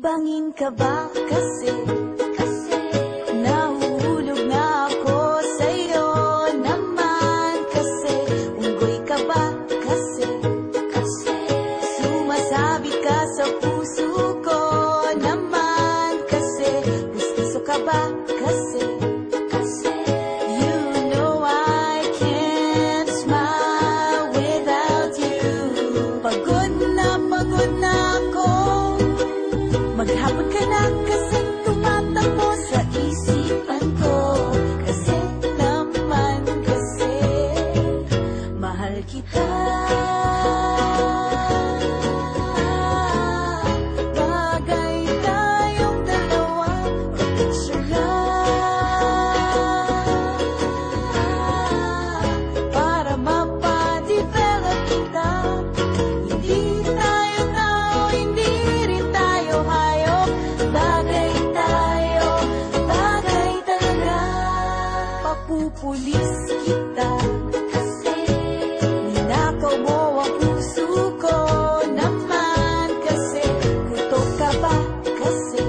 Bangin ka ba kasi nahuhulog na ako sa'yo naman kasi unggoy ka ba kasi sumasabit ka sa puso ko naman kasi gusto ka ba kasi you know I can't smile without you. Pagod na ako, maghapon ka na kasi tumatakbo sa isipan ko. Kasi naman kasi mahal kita. Bagay tayong dalawa, picture lang para mapadevelop kita. Hindi tayo tao, hindi rin tayo hayop. Bagay tayo, bagay talaga. Papupulis kita kasi ninakaw mo ang puso ko naman kasi kutok ka ba kasi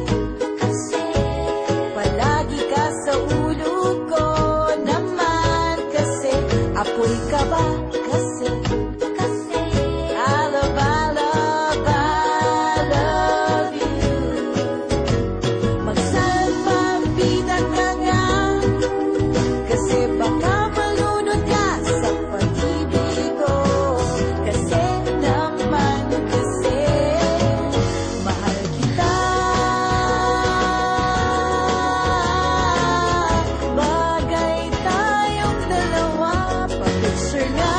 palagi ka sa ulo ko naman kasi apoy ka ba kasi I love you. Magsalpapita ka nga kasi baka malunod ka sa pag-ibig ko. Kasi naman kasi mahal kita. Bagay tayong dalawa, pa-picture nga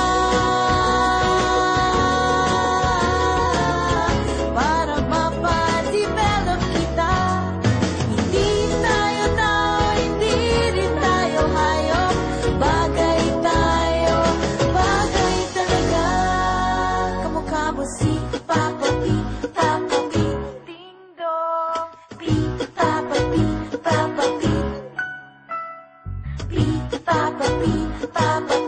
para mapadevelop kita. Hindi tayo tao, hindi rin tayo hayop. Bagay tayo, bagay talaga. Kamukha mo si Papa P, Ding Dong. P, Papa P, P, Papa P.